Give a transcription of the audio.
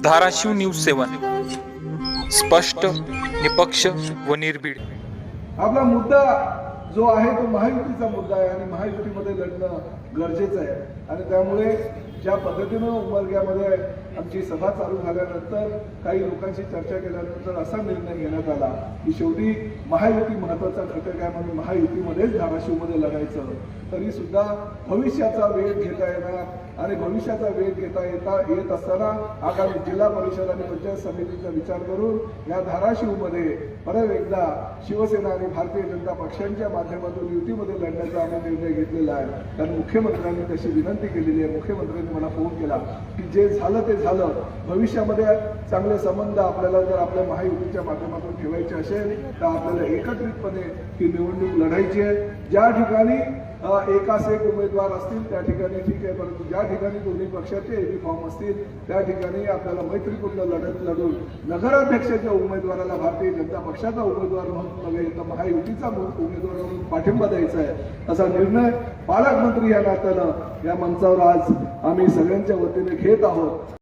Dharashiv news 7 स्पष्ट, निपक्ष व निर्भीड। आपला मुद्दा जो आहे तो महायुतीचा मुद्दा आहे आणि महायुतीमध्ये लढणं गरजेचं आहे। आणि त्यामुळे ज्या पद्धतीनं उमरग्यामध्ये आमची सभा चालू झाल्यानंतर काही लोकांशी चर्चा केल्यानंतर असा निर्णय घेण्यात आला की शेवटी महायुती महत्त्वाचा घटक आहे म्हणून महायुतीमध्येच धाराशिवमध्ये लढायचं। तरी सुद्धा भविष्याचा वेध घेता येणार आणि भविष्याचा वेध येत असताना आगामी जिल्हा परिषद आणि पंचायत समितीचा विचार करून या धाराशिवमध्ये परत एकदा शिवसेना आणि भारतीय जनता पक्षांच्या माध्यमातून युतीमध्ये लढण्याचा आम्ही निर्णय घेतलेला आहे। कारण मुख्यमंत्र्यांनी तशी विनंती केलेली आहे। मुख्यमंत्र्यांनी मला फोन केला की जे झालं ते झालं, भविष्यामध्ये चांगले संबंध आपल्याला जर आपल्या महायुतीच्या माध्यमातून ठेवायचे असेल तर आपल्याला एकत्रितपणे ही निवडणूक लढायची आहे। ज्या ठिकाणी एकास एक उमेदवार असतील त्या ठिकाणी ठीक आहे, परंतु ज्या ठिकाणी दोन्ही पक्षाचे एबी फॉर्म असतील त्या ठिकाणी आपल्याला मैत्रीपूर्ण लढत लढून नगराध्यक्षाच्या उमेदवाराला भारतीय जनता पक्षाचा उमेदवार म्हणून नव्हे तर महायुतीचा उमेदवार म्हणून पाठिंबा द्यायचा आहे। असा निर्णय पालकमंत्री या नात्यानं या मंचावर आज आम्ही सगळ्यांच्या वतीने घेत आहोत।